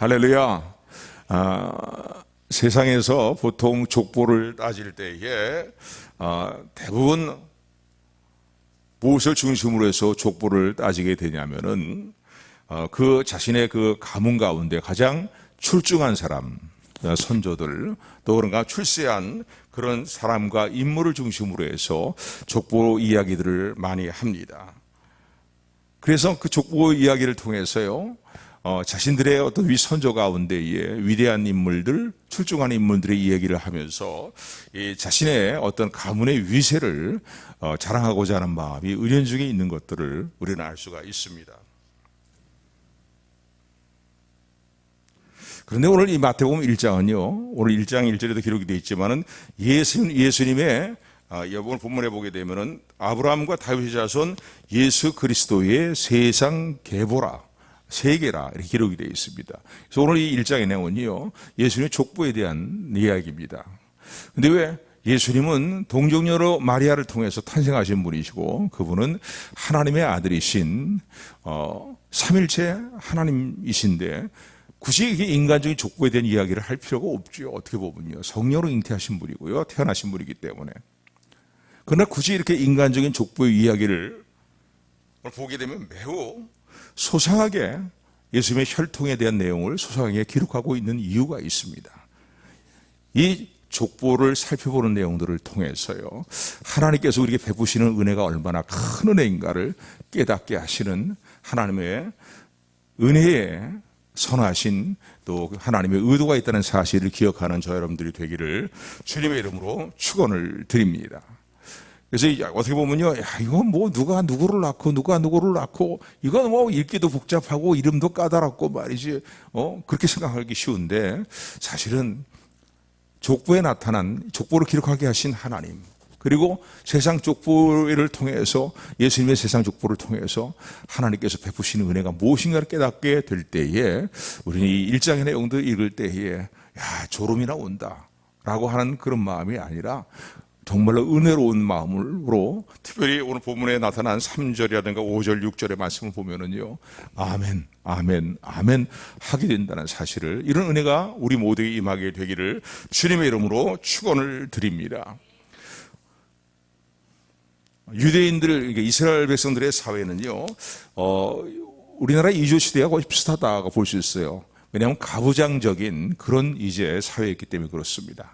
할렐루야. 세상에서 보통 족보를 따질 때에 대부분 무엇을 중심으로 해서 족보를 따지게 되냐면은 그 자신의 그 가문 가운데 가장 출중한 사람, 선조들, 또 그런가 출세한 그런 사람과 인물을 중심으로 해서 족보 이야기들을 많이 합니다. 그래서 그 족보 이야기를 통해서요, 자신들의 어떤 위선조 가운데에 위대한 인물들, 출중한 인물들의 이야기를 하면서 자신의 어떤 가문의 위세를 자랑하고자 하는 마음이 은연중에 있는 것들을 우리는 알 수가 있습니다. 그런데 오늘 이 마태복음 1장은요, 오늘 1장 1절에도 기록이 되어 있지만은 예수님의 오늘 본문에 보게 되면은 아브라함과 다윗의 자손 예수 그리스도의 세상 계보라, 세계라 이렇게 기록이 되어 있습니다. 그래서 오늘 이 1장의 내용은요, 예수님의 족보에 대한 이야기입니다. 근데 왜 예수님은 동정녀로 마리아를 통해서 탄생하신 분이시고 그분은 하나님의 아들이신 삼일체 하나님이신데 굳이 이게 인간적인 족보에 대한 이야기를 할 필요가 없죠. 어떻게 보면요, 성령으로 잉태하신 분이고요, 태어나신 분이기 때문에. 그러나 굳이 이렇게 인간적인 족보의 이야기를 보게 되면 매우 소상하게 예수님의 혈통에 대한 내용을 소상하게 기록하고 있는 이유가 있습니다. 이 족보를 살펴보는 내용들을 통해서요, 하나님께서 우리에게 베푸시는 은혜가 얼마나 큰 은혜인가를 깨닫게 하시는 하나님의 은혜에 선하신 또 하나님의 의도가 있다는 사실을 기억하는 저 여러분들이 되기를 주님의 이름으로 축원을 드립니다. 그래서 어떻게 보면요, 이건 뭐 누가 누구를 낳고 누가 누구를 낳고 이건 뭐 읽기도 복잡하고 이름도 까다롭고 말이지, 그렇게 생각하기 쉬운데 사실은 족보에 나타난 족보를 기록하게 하신 하나님, 그리고 세상 족보를 통해서 예수님의 세상 족보를 통해서 하나님께서 베푸시는 은혜가 무엇인가를 깨닫게 될 때에 우리는 이 1장의 내용도 읽을 때에 졸음이 나온다 라고 하는 그런 마음이 아니라 정말로 은혜로운 마음으로, 특별히 오늘 본문에 나타난 3절이라든가 5절, 6절의 말씀을 보면은요, 아멘, 아멘, 아멘 하게 된다는 사실을, 이런 은혜가 우리 모두에게 임하게 되기를 주님의 이름으로 축원을 드립니다. 유대인들, 이스라엘 백성들의 사회는요, 우리나라 이조 시대와 거의 비슷하다고 볼 수 있어요. 왜냐하면 가부장적인 그런 이제 사회였기 때문에 그렇습니다.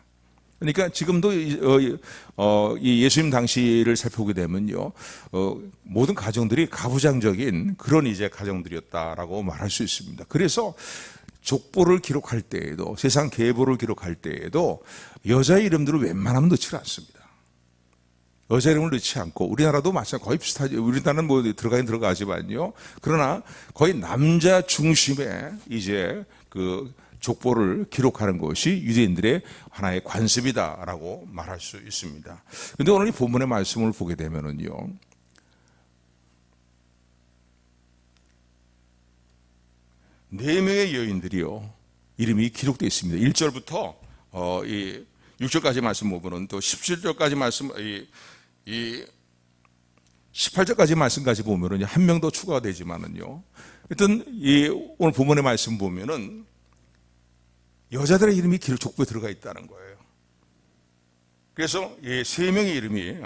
그러니까 지금도 이 예수님 당시를 살펴보게 되면요, 모든 가정들이 가부장적인 그런 이제 가정들이었다라고 말할 수 있습니다. 그래서 족보를 기록할 때에도, 세상 계보를 기록할 때에도 여자의 이름들을 웬만하면 넣지 않습니다. 여자 이름을 넣지 않고, 우리나라도 마찬가지 거의 비슷하죠. 우리나라는 뭐 들어가긴 들어가지만요, 그러나 거의 남자 중심의 이제 그 족보를 기록하는 것이 유대인들의 하나의 관습이다라고 말할 수 있습니다. 그런데 오늘 이 본문의 말씀을 보게 되면은요, 네 명의 여인들이요, 이름이 기록되어 있습니다. 1절부터 이 6절까지 말씀 보면은 또 17절까지 말씀, 이 18절까지 말씀까지 보면은 한 명 더 추가가 되지만은요, 일단 이 오늘 본문의 말씀 보면은 여자들의 이름이 족보에 들어가 있다는 거예요. 그래서 이 세 명의 이름이,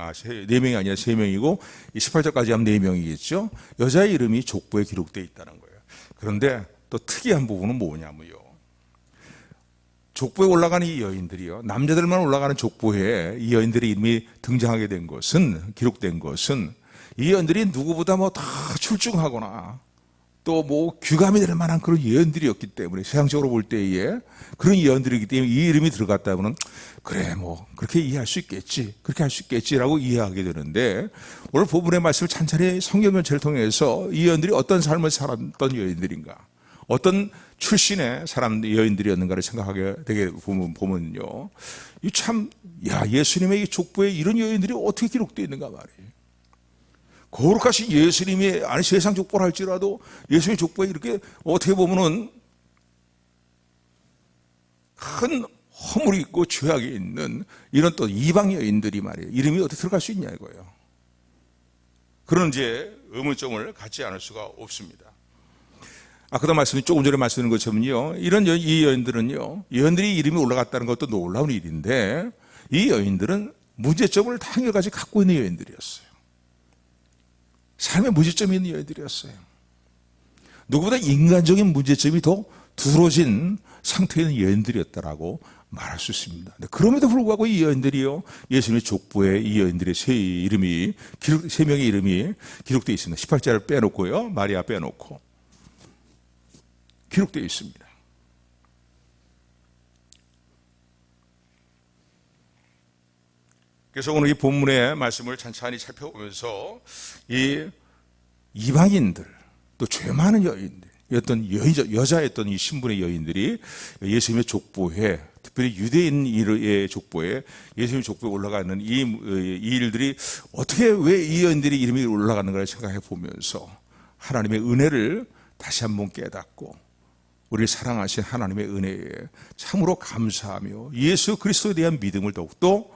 네 명이 아니라 세 명이고, 이 18절까지 하면 네 명이겠죠. 여자의 이름이 족보에 기록되어 있다는 거예요. 그런데 또 특이한 부분은 뭐냐면요, 족보에 올라가는 이 여인들이요, 남자들만 올라가는 족보에 이 여인들의 이름이 등장하게 된 것은, 기록된 것은, 이 여인들이 누구보다 뭐 다 출중하거나 또 뭐 귀감이 될 만한 그런 예언들이었기 때문에, 세상적으로 볼 때에 그런 예언들이기 때문에 이 이름이 들어갔다면 그래 뭐 그렇게 이해할 수 있겠지, 그렇게 할 수 있겠지라고 이해하게 되는데, 오늘 본문의 말씀을 찬찬히 성경 전체를 통해서 이 예언들이 어떤 삶을 살았던 여인들인가, 어떤 출신의 사람 여인들이었는가를 생각하게 되게 보면요, 이 참, 예수님의 이 족보에 이런 여인들이 어떻게 기록되어 있는가 말이에요. 거룩하신 예수님이, 아니 세상 족보를 할지라도 예수님의 족보에 이렇게 어떻게 보면은 큰 허물이 있고 죄악이 있는 이런 또 이방 여인들이 말이에요, 이름이 어떻게 들어갈 수 있냐 이거예요. 그런 이제 의문점을 갖지 않을 수가 없습니다. 아까도 조금 전에 말씀드린 것처럼요, 이 여인들은요, 여인들이 이름이 올라갔다는 것도 놀라운 일인데, 이 여인들은 문제점을 다 한결같이 갖고 있는 여인들이었어요. 삶에 문제점이 있는 여인들이었어요. 누구보다 인간적인 문제점이 더 두려진 상태에 있는 여인들이었다라고 말할 수 있습니다. 그럼에도 불구하고 이 여인들이요, 예수님의 족보에 이 여인들의 세 명의 이름이 기록되어 있습니다. 18절을 빼놓고요, 마리아 빼놓고 기록되어 있습니다. 그래서 오늘 이 본문의 말씀을 찬찬히 살펴보면서 이 이방인들, 또 죄 많은 여인들, 여자였던 이 신분의 여인들이 예수님의 족보에, 특별히 유대인의 족보에, 예수님의 족보에 올라가는 이 일들이 어떻게, 왜 이 여인들이 이름이 올라가는가를 생각해 보면서 하나님의 은혜를 다시 한번 깨닫고 우리를 사랑하신 하나님의 은혜에 참으로 감사하며 예수 그리스도에 대한 믿음을 더욱더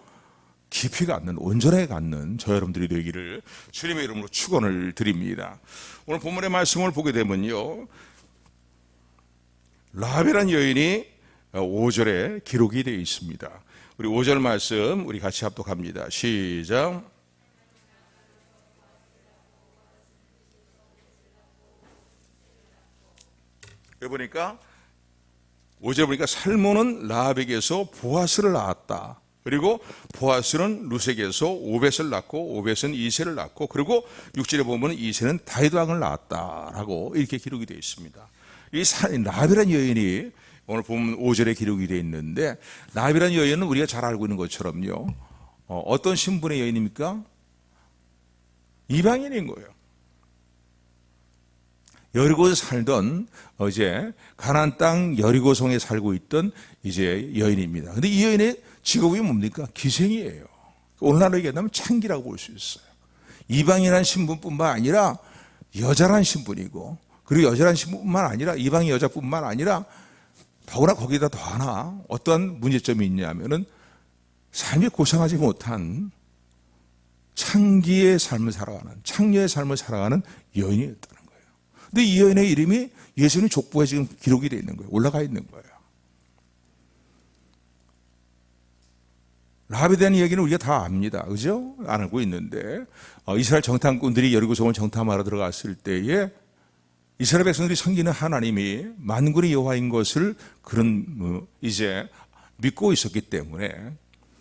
깊이 갖는, 온전하게 갖는 저 여러분들이 되기를 주님의 이름으로 축원을 드립니다. 오늘 본문의 말씀을 보게 되면요, 라합이라는 여인이 5절에 기록이 되어 있습니다. 우리 5절 말씀 우리 같이 합독합니다. 시작. 여기 보니까 5절 보니까 살몬은 라합에게서 보아스를 낳았다. 그리고 보아스는 룻에게서 오벳을 낳고 오벳은 이새를 낳고, 그리고 6절에 보면 이새는 다윗 왕을 낳았다라고 이렇게 기록이 되어 있습니다. 이 라합이라는 여인이 오늘 보면 5절에 기록이 되어 있는데, 라합이라는 여인은 우리가 잘 알고 있는 것처럼요, 어떤 신분의 여인입니까? 이방인인 거예요. 여리고에 살던, 이제 가나안 땅 여리고성에 살고 있던 이제 여인입니다. 근데 이 여인의 직업이 뭡니까? 기생이에요. 오늘날로 얘기하면 창기라고 볼 수 있어요. 이방인이라는 신분뿐만 아니라 여자란 신분이고, 그리고 여자란 신분뿐만 아니라 이방인 여자뿐만 아니라 더구나 거기다 더 하나 어떠한 문제점이 있냐면은 삶이 고상하지 못한 창기의 삶을 살아가는, 창녀의 삶을 살아가는 여인이었다는 거예요. 근데 이 여인의 이름이 예수님 족보에 지금 기록이 되어 있는 거예요. 올라가 있는 거예요. 라합에 대한 이야기는 우리가 다 압니다. 그죠? 안 알고 있는데, 이스라엘 정탐꾼들이 여리고성을 정탐하러 들어갔을 때에 이스라엘 백성들이 섬기는 하나님이 만군의 여호와인 것을 이제 믿고 있었기 때문에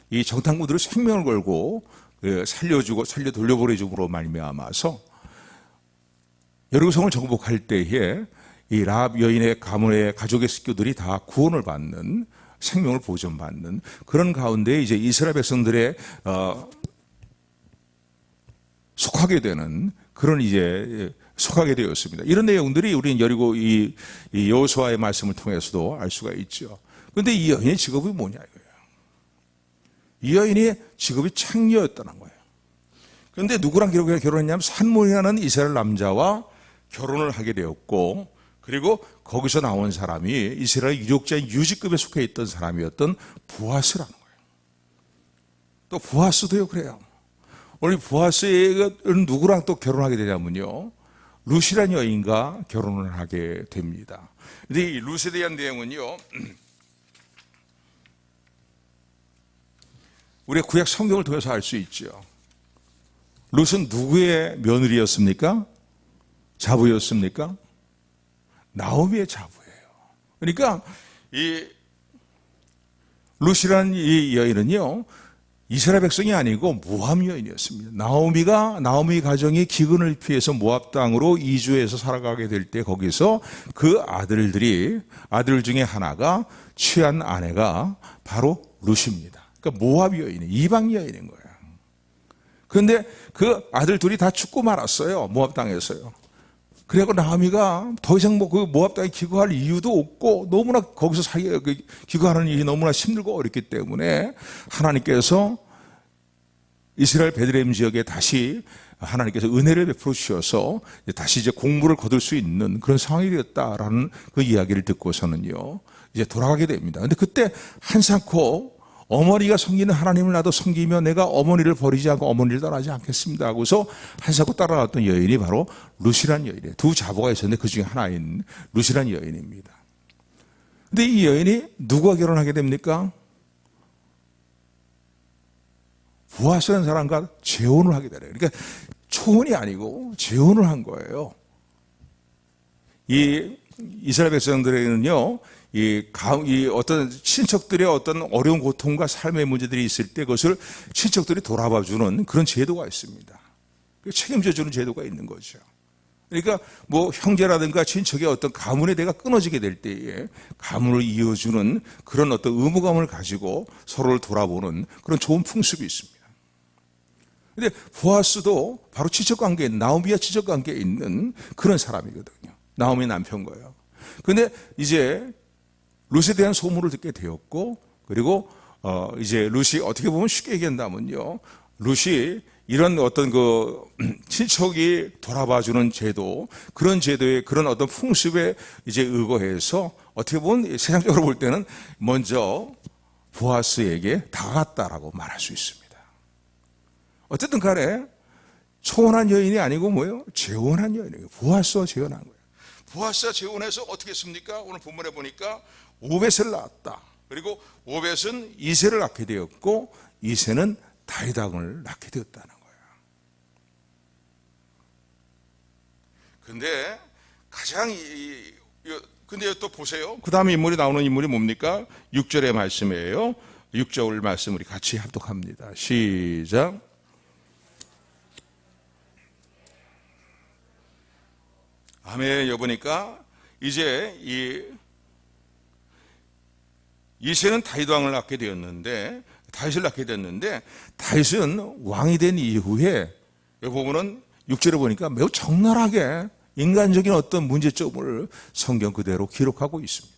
이 정탐꾼들을 생명을 걸고 살려 돌려보내줌으로 말미암아서 여리고성을 정복할 때에 이 라합 여인의 가문의 가족의 식구들이 다 구원을 받는, 생명을 보존받는 그런 가운데 이제 이스라엘 백성들의 속하게 되는 그런 이제 속하게 되었습니다. 이런 내용들이 우리는 여리고 이 여호수아의 말씀을 통해서도 알 수가 있죠. 그런데 이 여인의 직업이 뭐냐 이거예요. 이 여인의 직업이 창녀였다는 거예요. 그런데 누구랑 결혼했냐면 산몬이라는 이스라엘 남자와 결혼을 하게 되었고, 그리고 거기서 나온 사람이 이스라엘 유력자인 유지급에 속해 있던 사람이었던 보아스라는 거예요. 또 보아스도요 그래요. 오늘 보아스는 누구랑 또 결혼하게 되냐면요, 룻이라는 여인과 결혼을 하게 됩니다. 근데 이 룻에 대한 내용은요, 우리가 구약 성경을 통해서 알 수 있죠. 룻은 누구의 며느리였습니까? 자부였습니까? 나오미의 자부예요. 그러니까 이 룻이라는 이 여인은요, 이스라엘 백성이 아니고 모압 여인이었습니다. 나오미 가정이 기근을 피해서 모압 땅으로 이주해서 살아가게 될 때 거기서 그 아들 중에 하나가 취한 아내가 바로 룻입니다. 그러니까 모압 여인, 이방 여인인 거예요. 그런데 그 아들 둘이 다 죽고 말았어요. 모압 땅에서요. 그래서 나오미가 더 이상 그 모압 땅에 기거할 이유도 없고, 너무나 거기서 기거하는 일이 너무나 힘들고 어렵기 때문에 하나님께서 이스라엘 베들레헴 지역에 다시 하나님께서 은혜를 베풀어 주셔서 다시 이제 공부를 거둘 수 있는 그런 상황이 되었다라는 그 이야기를 듣고서는요, 이제 돌아가게 됩니다. 근데 그때 한사코 어머니가 섬기는 하나님을 나도 섬기며 내가 어머니를 버리지 않고 어머니를 떠나지 않겠습니다 하고서 한사코 따라왔던 여인이 바로 루시란 여인이에요. 두 자보가 있었는데 그 중에 하나인 루시란 여인입니다. 근데 이 여인이 누구와 결혼하게 됩니까? 보아스라는 사람과 재혼을 하게 되래요. 그러니까 초혼이 아니고 재혼을 한 거예요. 이 이스라엘 백성들에게는요, 이 어떤 친척들의 어떤 어려운 고통과 삶의 문제들이 있을 때 그것을 친척들이 돌아봐 주는 그런 제도가 있습니다. 책임져 주는 제도가 있는 거죠. 그러니까 뭐 형제라든가 친척의 어떤 가문에 내가 끊어지게 될 때에 가문을 이어주는 그런 어떤 의무감을 가지고 서로를 돌아보는 그런 좋은 풍습이 있습니다. 근데 보아스도 바로 친척관계에, 나오미와 친척관계에 있는 그런 사람이거든요. 나오미 남편 거예요. 근데 이제 룻에 대한 소문을 듣게 되었고, 그리고 이제 룻이 어떻게 보면 쉽게 얘기한다면요, 룻이 이런 어떤 그 친척이 돌아봐주는 제도, 그런 제도의 그런 어떤 풍습에 이제 의거해서 어떻게 보면 세상적으로 볼 때는 먼저 보아스에게 다가갔다라고 말할 수 있습니다. 어쨌든 간에 초혼한 여인이 아니고 뭐예요? 재혼한 여인이에요. 보아스와 재혼한 거예요. 보아스와 재혼해서 어떻게 했습니까? 오늘 본문에 보니까 오벳을 낳았다. 그리고 오벳은 이새를 낳게 되었고 이새는 다윗왕을 낳게 되었다는 거예요. 근데 가장 근데 또 보세요. 그 다음에 인물이 나오는 인물이 뭡니까? 6절의 말씀이에요. 6절 말씀 우리 같이 합독합니다. 시작. 아멘. 여보니까 이제 이새는 다윗왕을 낳게 되었는데 다윗을 낳게 됐는데 다윗은 왕이 된 이후에 여기 보면은 6절에 보니까 매우 적나라하게 인간적인 어떤 문제점을 성경 그대로 기록하고 있습니다.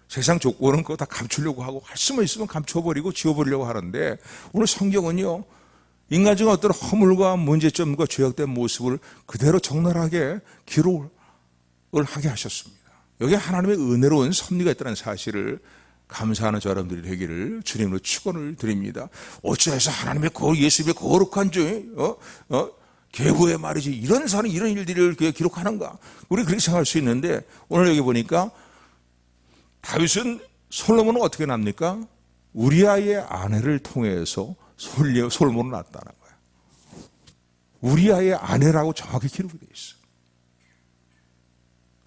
세상 조건은 그거 다 감추려고 하고 할 수만 있으면 감춰버리고 지워버리려고 하는데 오늘 성경은요, 인간적인 어떤 허물과 문제점과 죄악된 모습을 그대로 적나라하게 기록을 하게 하셨습니다. 여기에 하나님의 은혜로운 섭리가 있다는 사실을 감사하는 저 여러분들이 되기를 주님으로 축원을 드립니다. 어찌해서 하나님의 예수님의 거룩한 죄, 계보의 말이지 이런 사람 이런 일들을 기록하는가? 우리 그렇게 생각할 수 있는데 오늘 여기 보니까 다윗은 솔로몬은 어떻게 납니까? 우리아의 아내를 통해서 솔로몬을 낳았다는 거예요. 우리아의 아내라고 정확히 기록이 되어 있어요.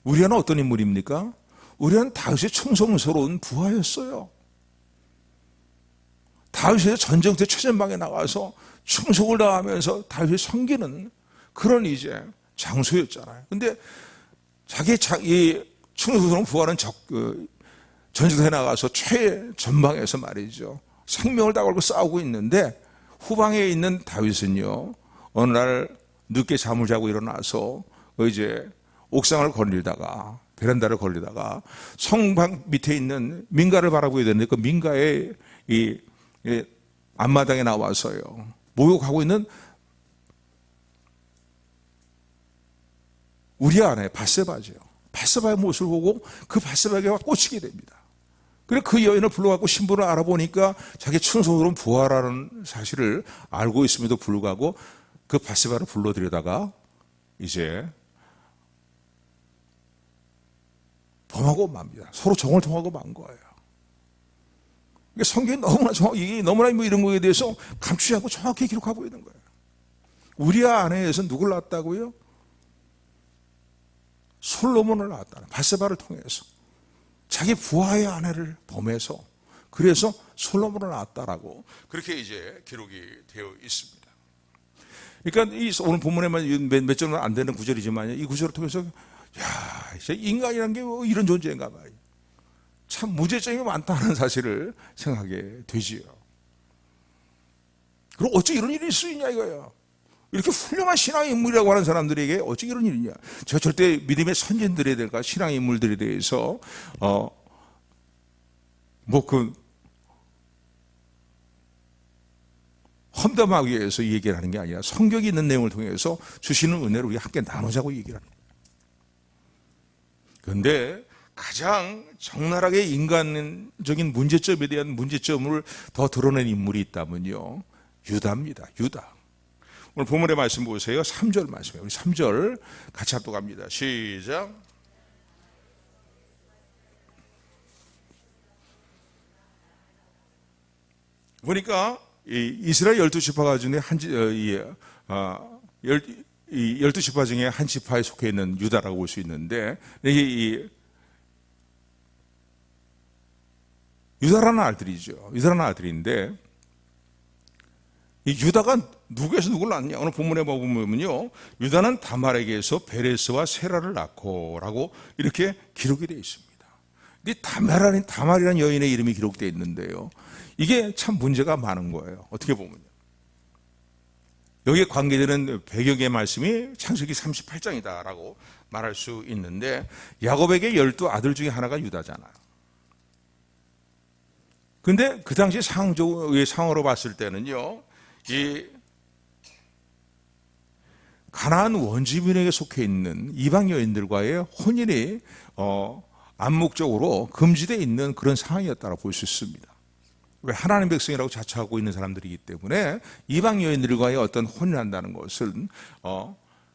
우리아는 어떤 인물입니까? 우리아는 다윗의 충성스러운 부하였어요. 다윗의 전쟁 때 최전방에 나가서 충성을 다하면서 다윗을 섬기는 그런 이제 장소였잖아요. 근데 이 충성스러운 부하는 전쟁터에 나가서 최전방에서 말이죠, 생명을 다 걸고 싸우고 있는데 후방에 있는 다윗은요, 어느 날 늦게 잠을 자고 일어나서 이제 옥상을 걸리다가 베란다를 걸리다가 성방 밑에 있는 민가를 바라보게 되는데 그 민가의 이 앞마당에 나와서요 목욕하고 있는 우리아 아내 밧세바죠. 밧세바의 모습을 보고 그 밧세바에게 꽂히게 됩니다. 그래서 그 여인을 불러갖고 신분을 알아보니까 자기 충성스러운 부하라는 사실을 알고 있음에도 불구하고 그 밧세바를 불러들여다가 이제 범하고 맙니다. 서로 정을 통하고 만 거예요. 그러니까 성경이 너무나 정확히, 너무나 뭐 이런 거에 대해서 감추지 않고 정확히 기록하고 있는 거예요. 우리아 아내에서 누굴 낳았다고요? 솔로몬을 낳았다는, 밧세바를 통해서 자기 부하의 아내를 범해서 그래서 솔로몬을 낳았다라고 그렇게 이제 기록이 되어 있습니다. 그러니까 오늘 본문에만 몇 절은 안 되는 구절이지만 이 구절을 통해서 야, 진짜 인간이란 게 뭐 이런 존재인가 봐요. 참 문제점이 많다는 사실을 생각하게 되지요. 그리고 어찌 이런 일이 있을 수 있냐 이거예요. 이렇게 훌륭한 신앙의 인물이라고 하는 사람들에게 어찌 이런 일이냐. 제가 절대 믿음의 선진들에 대해서 신앙의 인물들에 대해서 험담하기 위해서 이 얘기를 하는 게 아니라 성경이 있는 내용을 통해서 주시는 은혜를 우리 함께 나누자고 얘기를 합니다. 그런데 가장 적나라하게 인간적인 문제점에 대한 문제점을 더 드러낸 인물이 있다면요, 유다입니다. 유다. 오늘 본문의 말씀 보세요. 3절 말씀이에요. 우리 3절 같이 합독합니다. 시작. 보니까 이스라엘 12지파 중에 이 12지파 중에 한 지파에 속해 있는 유다라고 볼 수 있는데, 유다라는 아들이죠. 유다라는 아들인데, 이 유다가 누구에서 누구를 낳느냐? 오늘 본문에 보면요, 유다는 다말에게서 베레스와 세라를 낳고라고 이렇게 기록이 되어 있습니다. 이 다말이라는 여인의 이름이 기록되어 있는데요, 이게 참 문제가 많은 거예요. 어떻게 보면요, 여기에 관계되는 배경의 말씀이 창세기 38장이다라고 말할 수 있는데, 야곱에게 12아들 중에 하나가 유다잖아요. 근데 그 당시 상으로 봤을 때는요, 이 가나안 원주민에게 속해 있는 이방 여인들과의 혼인이 암묵적으로 금지되어 있는 그런 상황이었다고 볼 수 있습니다. 왜? 하나님 백성이라고 자처하고 있는 사람들이기 때문에 이방 여인들과의 어떤 혼인을 한다는 것은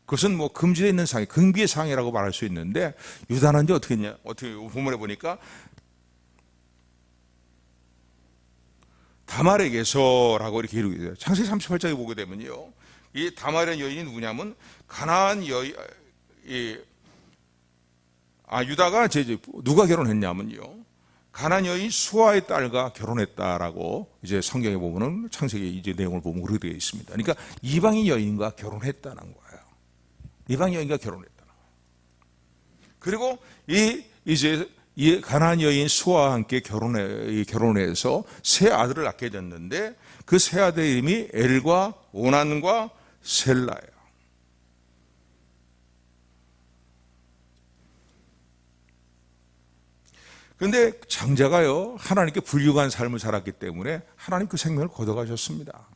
그것은 뭐 금지되어 있는 상황, 금기의 상황이라고 말할 수 있는데, 유다는 이제 어떻게 했냐? 어떻게 본문에 보니까 다말에게서라고 이렇게 기록이 돼요. 창세기 38장에 보게 되면요, 이 다말이라는 여인이 누구냐면 가나안 여인, 유다가 이제 누가 결혼했냐면요, 가나안 여인 수아의 딸과 결혼했다라고 이제 성경에 보면은 창세기 이제 내용을 보면 그렇게 되어 있습니다. 그러니까 이방인 여인과 결혼했다는 거예요. 이방 여인과 결혼했다는 거예요. 그리고 이 가나안 여인 수아와 함께 결혼해서 세 아들을 낳게 됐는데, 그 세 아들 이름이 엘과 오난과 셀라예요. 그런데 장자가요, 하나님께 불륜한 삶을 살았기 때문에 하나님 그 생명을 거둬가셨습니다.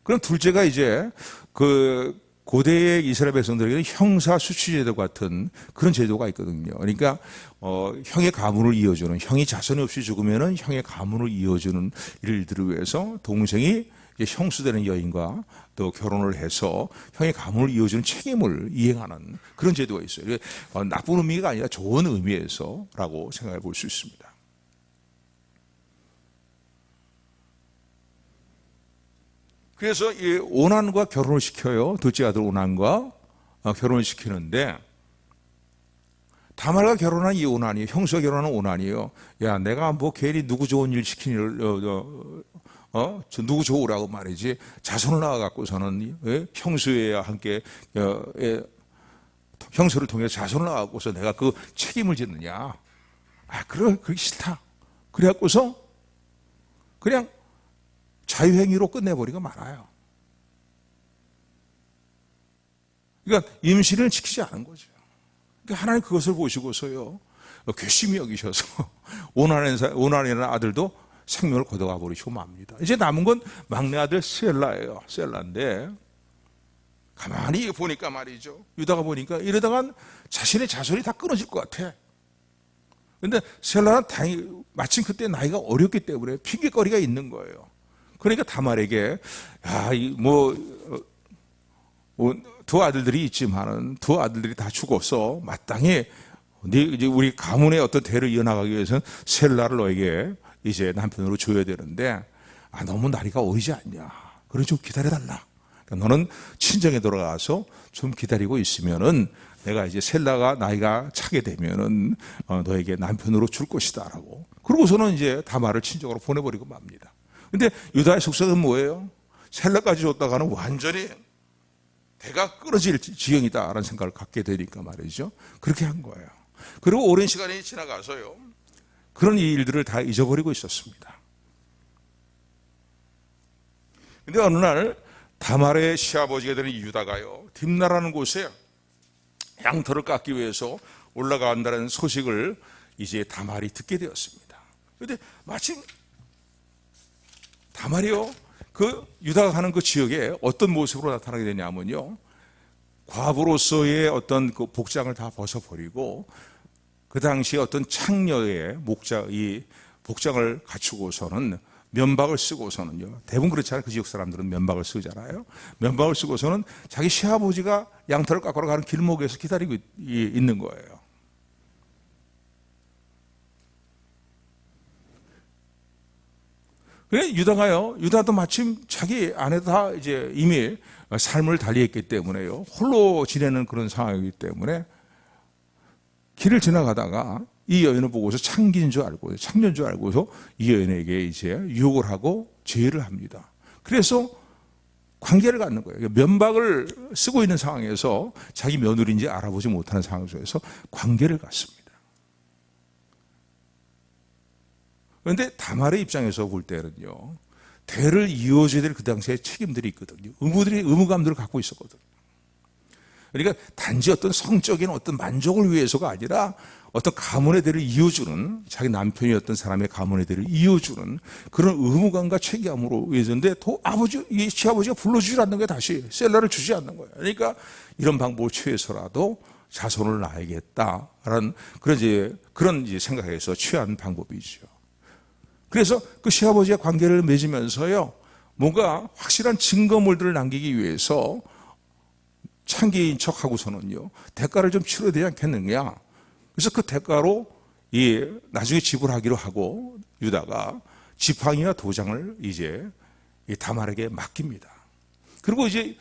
그럼 둘째가 이제 그 고대의 이스라엘 백성들에게는 형사 수치제도 같은 그런 제도가 있거든요. 그러니까 형의 가문을 이어주는, 형이 자손이 없이 죽으면은 형의 가문을 이어주는 일들을 위해서 동생이 이제 형수되는 여인과 또 결혼을 해서 형의 가문을 이어주는 책임을 이행하는 그런 제도가 있어요. 나쁜 의미가 아니라 좋은 의미에서라고 생각해 볼 수 있습니다. 그래서 이 오난과 결혼을 시켜요. 둘째 아들 오난과 결혼을 시키는데, 다말과 결혼한 이 오난이에요. 형수가 결혼한 오난이에요. 야, 내가 뭐 괜히 누구 좋은 일 시키니 누구 좋으라고 말이지, 자손을 낳아갖고서는 형수와 함께 형수를 통해 자손을 낳아갖고서 내가 그 책임을 짓느냐? 그러기 싫다. 그래갖고서 그냥 자유행위로 끝내버리고 말아요. 그러니까 임신을 지키지 않은 거죠. 그러니까 하나님 그것을 보시고서요, 괘씸히 여기셔서 오난이라는 아들도 생명을 거둬가 버리시고 맙니다. 이제 남은 건 막내 아들 셀라예요. 셀라인데, 가만히 보니까 말이죠, 유다가 보니까 이러다간 자신의 자손이 다 끊어질 것 같아. 근데 셀라는 다행히 마침 그때 나이가 어렸기 때문에 핑계거리가 있는 거예요. 그러니까 다말에게, 두 아들들이 있지만은 두 아들들이 다 죽어서 마땅히 이제 우리 가문의 어떤 대를 이어나가기 위해서는 셀라를 너에게 이제 남편으로 줘야 되는데, 너무 나이가 어리지 않냐? 그래 좀 기다려달라. 그러니까 너는 친정에 돌아가서 좀 기다리고 있으면은 내가 이제 셀라가 나이가 차게 되면은 너에게 남편으로 줄 것이다라고. 그러고서는 이제 다말을 친정으로 보내버리고 맙니다. 근데 유다의 속성은 뭐예요? 셀라까지 줬다가는 완전히 대가 끊어질 지경이다라는 생각을 갖게 되니까 말이죠, 그렇게 한 거예요. 그리고 오랜 시간이 지나가서요, 그런 일들을 다 잊어버리고 있었습니다. 근데 어느 날 다말의 시아버지가 되는 유다가요, 딥나라는 곳에 양털을 깎기 위해서 올라간다는 소식을 이제 다말이 듣게 되었습니다. 그런데 마침 다말이요, 그 유다가 가는 그 지역에 어떤 모습으로 나타나게 되냐면요, 과부로서의 어떤 그 복장을 다 벗어버리고 그 당시에 어떤 창녀의 이 복장을 갖추고서는 면박을 쓰고서는요. 대부분 그렇잖아요. 그 지역 사람들은 면박을 쓰잖아요. 면박을 쓰고서는 자기 시아버지가 양털을 깎으러 가는 길목에서 기다리고 있는 거예요. 그래 유다도 마침 자기 아내도 다 이제 이미 삶을 달리했기 때문에요. 홀로 지내는 그런 상황이기 때문에 길을 지나가다가 이 여인을 보고서 창녀인 줄 알고서 이 여인에게 이제 유혹을 하고 제의를 합니다. 그래서 관계를 갖는 거예요. 면박을 쓰고 있는 상황에서 자기 며느리인지 알아보지 못하는 상황 속에서 관계를 갖습니다. 그런데 다말의 입장에서 볼 때는요, 대를 이어줘야 될 그 당시에 책임들이 있거든요. 의무감들을 갖고 있었거든요. 그러니까 단지 어떤 성적인 어떤 만족을 위해서가 아니라 어떤 가문의 대를 이어주는, 자기 남편이었던 사람의 가문의 대를 이어주는 그런 의무감과 책임으로 이어졌는데 이 시아버지가 불러주지 않는 거예요. 다시 셀러를 주지 않는 거예요. 그러니까 이런 방법을 취해서라도 자손을 낳아야겠다라는 그런 생각에서 취한 방법이죠. 그래서 그 시아버지와 관계를 맺으면서요, 뭔가 확실한 증거물들을 남기기 위해서 창기인 척하고서는요, 대가를 좀 치러야 되지 않겠느냐. 그래서 그 대가로 나중에 지불하기로 하고 유다가 지팡이와 도장을 이제 다말에게 맡깁니다. 그리고 이제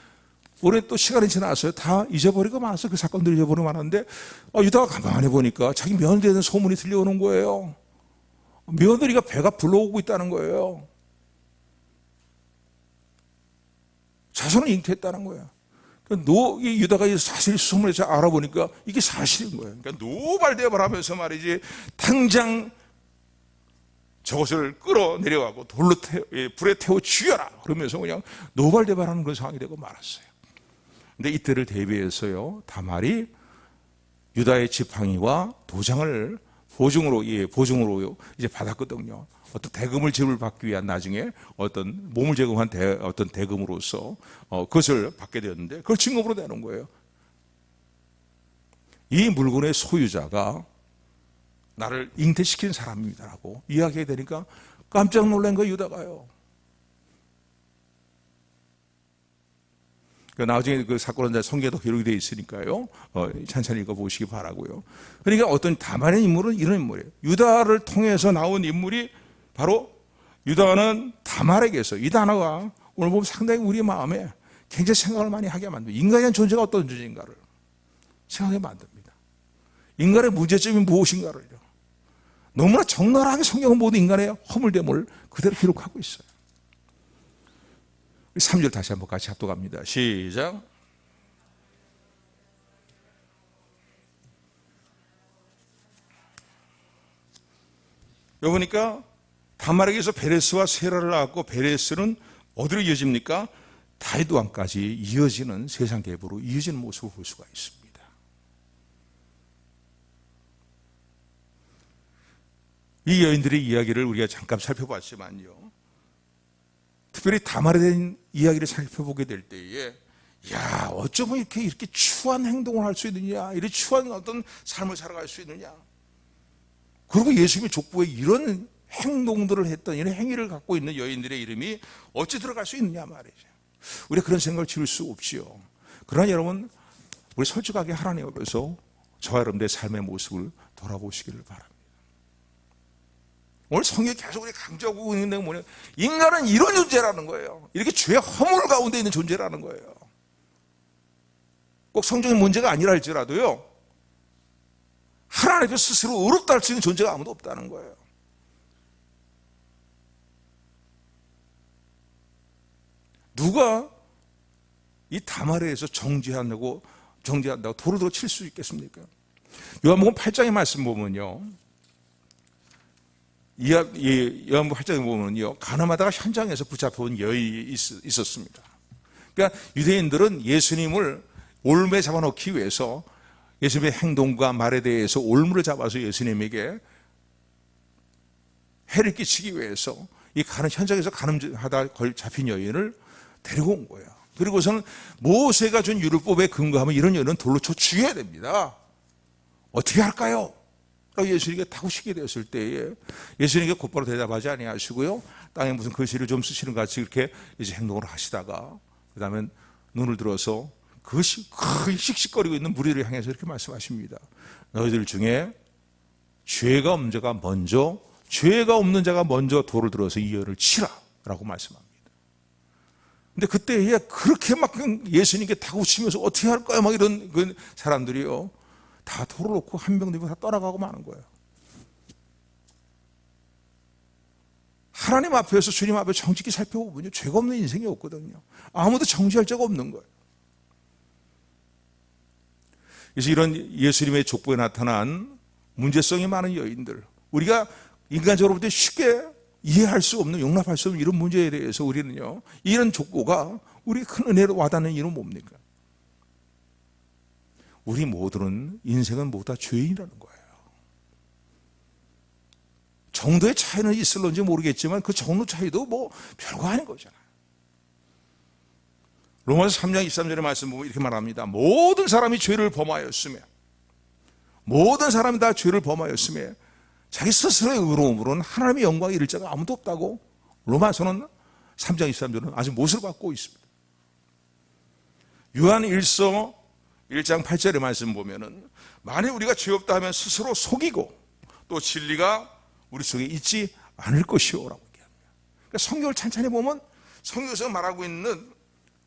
오래 또 시간이 지나서요, 다 잊어버리고 말았어요. 그 사건들을 잊어버리고 말았는데 유다가 가만히 보니까 자기 며느리에 대한 소문이 들려오는 거예요. 며느리가 배가 불러오고 있다는 거예요. 자손을 잉태했다는 거예요. 이 유다가 사실 소문을 알아보니까 이게 사실인 거예요. 그러니까 노발대발 하면서 말이지, 당장 저것을 끌어내려가고 불에 태워 죽여라. 그러면서 그냥 노발대발하는 그런 상황이 되고 말았어요. 근데 이때를 대비해서요, 다말이 유다의 지팡이와 도장을 보증으로 이제 받았거든요. 어떤 대금을 지불받기 위한 나중에 어떤 몸을 제공한 어떤 대금으로서 그것을 받게 되었는데 그걸 증거로 내놓은 거예요. 이 물건의 소유자가 나를 잉태시킨 사람입니다라고 이야기하게 되니까 깜짝 놀란 거예요, 유다가요. 나중에 그 사건은 성경에도 기록이 되어 있으니까요, 천천히 읽어보시기 바라고요. 그러니까 어떤 다말의 인물은 이런 인물이에요. 유다를 통해서 나온 인물이 바로, 유다는 다말에게서, 이 단어가 오늘 보면 상당히 우리 마음에 굉장히 생각을 많이 하게 만듭니다. 인간의 존재가 어떤 존재인가를 생각하게 만듭니다. 인간의 문제점이 무엇인가를요. 너무나 적나라하게 성경은 모든 인간의 허물됨을 그대로 기록하고 있어요. 3절 다시 한번 같이 합독합니다. 시작. 여기 보니까 다말에게서 베레스와 세라를 낳았고, 베레스는 어디로 이어집니까? 다윗 왕까지 이어지는, 세상 계보로 이어지는 모습을 볼 수가 있습니다. 이 여인들의 이야기를 우리가 잠깐 살펴봤지만요, 특별히 다말에 대한 이야기를 살펴보게 될 때에, 야, 어쩌면 이렇게 추한 행동을 할 수 있느냐, 이렇게 추한 어떤 삶을 살아갈 수 있느냐. 그리고 예수님의 족보에 이런 행동들을 했던, 이런 행위를 갖고 있는 여인들의 이름이 어찌 들어갈 수 있느냐 말이죠. 우리가 그런 생각을 지을 수 없지요. 그러나 여러분, 우리 솔직하게 하나님 앞에서 저와 여러분들의 삶의 모습을 돌아보시기를 바랍니다. 오늘 성경이 계속 우리 강조하고 있는 게 뭐냐, 인간은 이런 존재라는 거예요. 이렇게 죄의 허물 가운데 있는 존재라는 거예요. 꼭 성적인 문제가 아니라 할지라도요, 하나님 앞에 스스로 의롭다 할 수 있는 존재가 아무도 없다는 거예요. 누가 이 다말에서 정죄한다고 돌을 들어 칠 수 있겠습니까? 요한복음 8장의 말씀 보면요, 요한복음 8장에 보면요, 가늠하다가 현장에서 붙잡혀온 여인이 있었습니다. 그러니까 유대인들은 예수님을 올무에 잡아놓기 위해서 예수님의 행동과 말에 대해서 올무를 잡아서 예수님에게 해를 끼치기 위해서 현장에서 가늠하다 잡힌 여인을 데리고 온 거예요. 그리고서는 모세가 준 율법에 근거하면 이런 여인은 돌로 쳐 죽여야 됩니다. 어떻게 할까요? 라고 예수님께 다구시게 되었을 때에 예수님께 곧바로 대답하지 아니하시고요, 땅에 무슨 글씨를 좀 쓰시는 것 같이 이렇게 이제 행동을 하시다가 그 다음에 눈을 들어서 그것이 큰 씩씩거리고 있는 무리를 향해서 이렇게 말씀하십니다. 너희들 중에 죄가 없는 자가 먼저 돌을 들어서 이 여를 치라 라고 말씀합니다. 근데 그때에 그렇게 막 예수님께 다구치면서 어떻게 할 거야 막 이런 그 사람들이요, 다 돌을 놓고 한 명 들고 다 떠나가고 마는 거예요. 하나님 앞에서, 주님 앞에 정직히 살펴보면 죄가 없는 인생이 없거든요. 아무도 정죄할 자가 없는 거예요. 그래서 이런 예수님의 족보에 나타난 문제성이 많은 여인들, 우리가 인간적으로 볼 때 쉽게 이해할 수 없는, 용납할 수 없는 이런 문제에 대해서 우리는요, 이런 족보가 우리 큰 은혜로 와닿는 이유는 뭡니까? 우리 모두는, 인생은 모두 다 죄인이라는 거예요. 정도의 차이는 있을런지 모르겠지만 그 정도 차이도 뭐 별거 아닌 거잖아요. 로마서 3장 23절의 말씀 보면 이렇게 말합니다. 모든 사람이 죄를 범하였으며, 모든 사람이 다 죄를 범하였으며 자기 스스로의 의로움으로는 하나님의 영광에 이를 자가 아무도 없다고 로마서는 3장 23절은 아주 못을 받고 있습니다. 요한 1서 1장 8절의 말씀 보면은 만일 우리가 죄 없다 하면 스스로 속이고 또 진리가 우리 속에 있지 않을 것이오라고 얘기합니다. 그러니까 성경을 찬찬히 보면 성경에서 말하고 있는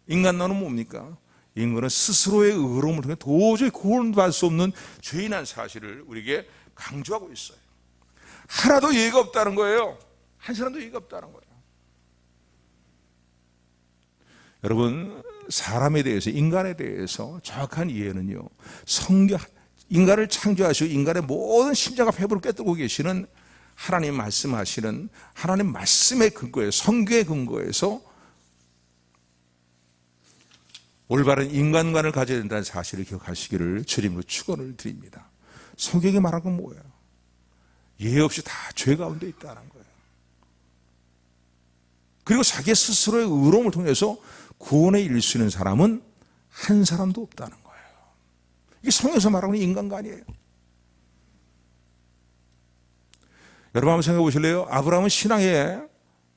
인간론은 뭡니까? 인간은 스스로의 의로움을 통해 도저히 구원받을 수 없는 죄인한 사실을 우리에게 강조하고 있어요. 하나도 예의가 없다는 거예요. 한 사람도 예의가 없다는 거예요. 여러분, 사람에 대해서, 인간에 대해서 정확한 이해는요, 성경, 인간을 창조하시고 인간의 모든 심장과 폐부를 꿰뚫고 계시는 하나님 말씀하시는 하나님 말씀의 근거에, 성경의 근거에서 올바른 인간관을 가져야 된다는 사실을 기억하시기를 주님으로 축원을 드립니다. 성경이 말한 건 뭐예요? 예의 없이 다 죄 가운데 있다는 거예요. 그리고 자기 스스로의 의로움을 통해서 구원에 이를 수 있는 사람은 한 사람도 없다는 거예요. 이게 성경에서 말하는 인간관이에요. 여러분 한번 생각해 보실래요? 아브라함은 신앙의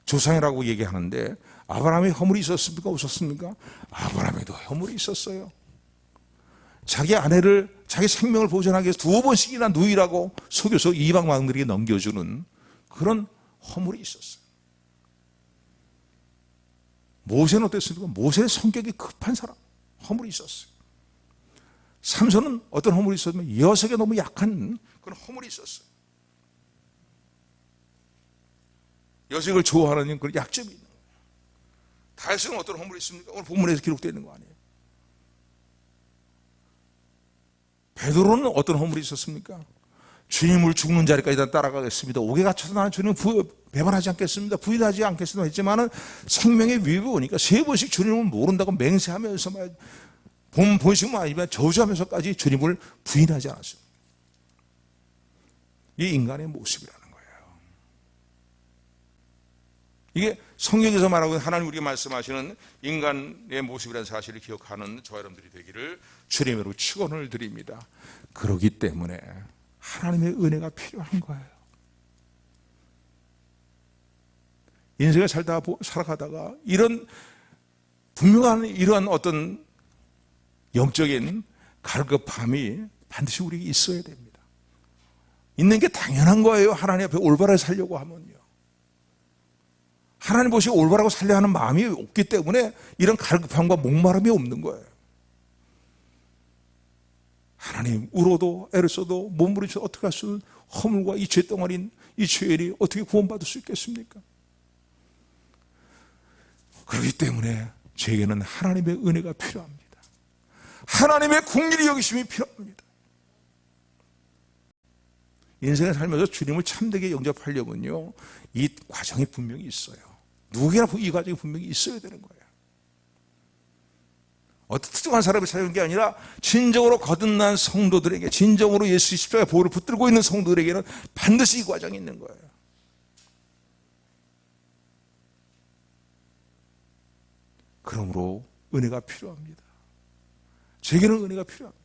조상이라고 얘기하는데 아브라함이 허물이 있었습니까? 없었습니까? 아브라함에도 허물이 있었어요. 자기 아내를, 자기 생명을 보존하기 위해서 2번씩이나 누이라고 속여서 이방 왕들에게 넘겨주는 그런 허물이 있었어요. 모세는 어땠습니까? 모세는 성격이 급한 사람, 허물이 있었어요. 삼손은 어떤 허물이 있었냐면 여색에 너무 약한 그런 허물이 있었어요. 여색을 좋아하는 그런 약점이 있는 거예요. 다윗은 어떤 허물이 있습니까? 오늘 본문에서 기록되어 있는 거 아니에요? 베드로는 어떤 허물이 있었습니까? 주님을 죽는 자리까지 따라가겠습니다. 옥에 갇혀서 나는 주님을 배반하지 않겠습니다. 부인하지 않겠습니다. 했지만은 생명의 위협이 오니까 3번씩 주님을 모른다고 맹세하면서 본식만 아니면 저주하면서까지 주님을 부인하지 않았습니다. 이게 인간의 모습이라는 거예요. 이게 성경에서 말하고 하나님 우리가 말씀하시는 인간의 모습이라는 사실을 기억하는 저와 여러분들이 되기를 주님으로 축원을 드립니다. 그렇기 때문에 하나님의 은혜가 필요한 거예요. 인생을 살아가다가 이런 분명한 이러한 어떤 영적인 갈급함이 반드시 우리에게 있어야 됩니다. 있는 게 당연한 거예요. 하나님 앞에 올바르게 살려고 하면요. 하나님 보시고 올바르고 살려야 하는 마음이 없기 때문에 이런 갈급함과 목마름이 없는 거예요. 하나님 울어도 애를 써도 몸부림쳐도 어떻게 할 수, 허물과 이 죄덩어리인 이 죄인이 어떻게 구원받을 수 있겠습니까? 그렇기 때문에 저에게는 하나님의 은혜가 필요합니다. 하나님의 긍휼히 여기심이 필요합니다. 인생을 살면서 주님을 참되게 영접하려면요, 이 과정이 분명히 있어요. 누구나 이 과정이 분명히 있어야 되는 거예요. 어떤 특정한 사람을 찾는 게 아니라 진정으로 거듭난 성도들에게, 진정으로 예수 십자가의 보혈을 붙들고 있는 성도들에게는 반드시 이 과정이 있는 거예요. 그러므로 은혜가 필요합니다. 제게는 은혜가 필요합니다.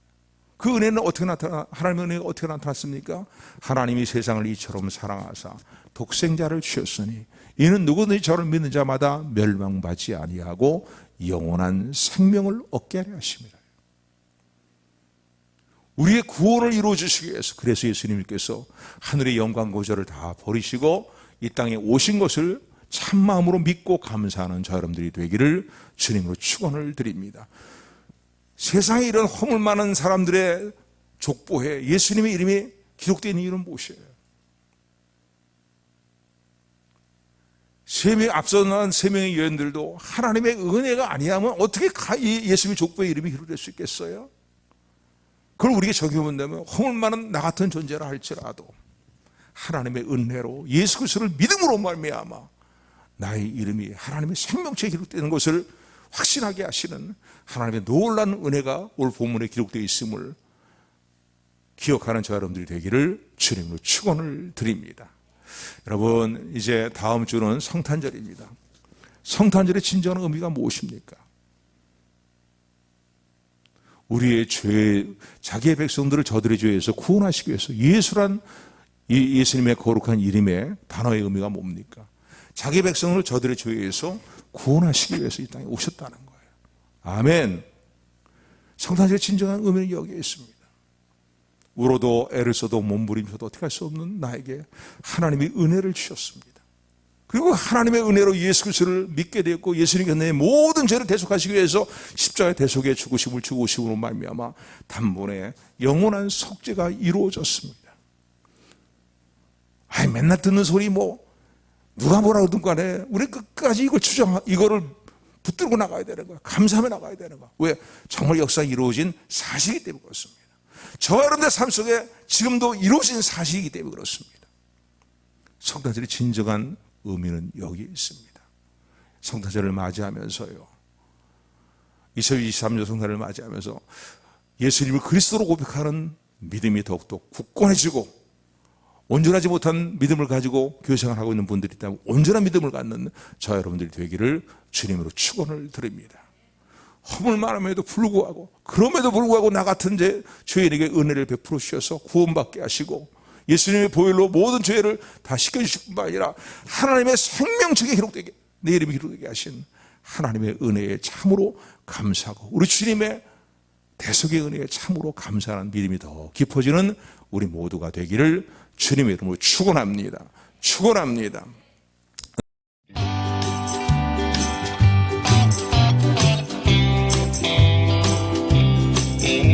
그 은혜는 어떻게 하나님의 은혜가 어떻게 나타났습니까? 하나님이 세상을 이처럼 사랑하사 독생자를 주셨으니 이는 누구든지 저를 믿는 자마다 멸망받지 아니하고 영원한 생명을 얻게 하려 하심이라. 우리의 구원을 이루어 주시기 위해서, 그래서 예수님께서 하늘의 영광 고저를 다 버리시고 이 땅에 오신 것을 참마음으로 믿고 감사하는 저 여러분들이 되기를 주님으로 축원을 드립니다. 세상에 이런 허물 많은 사람들의 족보에 예수님의 이름이 기록된 이유는 무엇이에요? 앞서 나간 세 명의 여인들도 하나님의 은혜가 아니하면 어떻게 예수님의 족보에 이름이 기록될 수 있겠어요? 그걸 우리에게 적용한다면 허물 많은 나 같은 존재라 할지라도 하나님의 은혜로 예수 그리스도를 믿음으로 말미암아 나의 이름이 하나님의 생명체에 기록되는 것을 확신하게 하시는 하나님의 놀라운 은혜가 오늘 본문에 기록되어 있음을 기억하는 저 여러분들이 되기를 주님으로 축원을 드립니다. 여러분, 이제 다음 주는 성탄절입니다. 성탄절의 진정한 의미가 무엇입니까? 우리의 죄, 자기의 백성들을 저들의 죄에서 구원하시기 위해서 예수란 예수님의 거룩한 이름의 단어의 의미가 뭡니까? 자기 백성을 저들의 죄에서 구원하시기 위해서 이 땅에 오셨다는 거예요. 아멘. 성탄절의 진정한 의미는 여기에 있습니다. 울어도 애를 써도 몸부림쳐도 어떻게 할 수 없는 나에게 하나님이 은혜를 주셨습니다. 그리고 하나님의 은혜로 예수 그리스도를 믿게 되었고 예수님께서 내 모든 죄를 대속하시기 위해서 십자가의 대속의 죽으심을 죽으심으로 말미암아 단번에 영원한 속죄가 이루어졌습니다. 아이, 맨날 듣는 소리 누가 뭐라 그러든 간에 우리 끝까지 이거를 붙들고 나가야 되는 거야. 감사하며 나가야 되는 거야. 왜? 정말 역사가 이루어진 사실이기 때문에 그렇습니다. 저와 여러분의 삶 속에 지금도 이루어진 사실이기 때문에 그렇습니다. 성탄절의 진정한 의미는 여기 있습니다. 성탄절을 맞이하면서요, 2023년 성탄을 맞이하면서 예수님을 그리스도로 고백하는 믿음이 더욱더 굳건해지고 온전하지 못한 믿음을 가지고 교회 생활하고 있는 분들이 있다면 온전한 믿음을 갖는 저 여러분들이 되기를 주님으로 축원을 드립니다. 허물 많음에도 불구하고, 그럼에도 불구하고 나 같은 죄인에게 은혜를 베풀어 주셔서 구원받게 하시고 예수님의 보혈로 모든 죄를 다 씻겨주실 뿐만 아니라 하나님의 생명책에 기록되게, 내 이름이 기록되게 하신 하나님의 은혜에 참으로 감사하고 우리 주님의 대속의 은혜에 참으로 감사하는 믿음이 더 깊어지는 우리 모두가 되기를 주님의 이름으로 축원합니다. 축원합니다.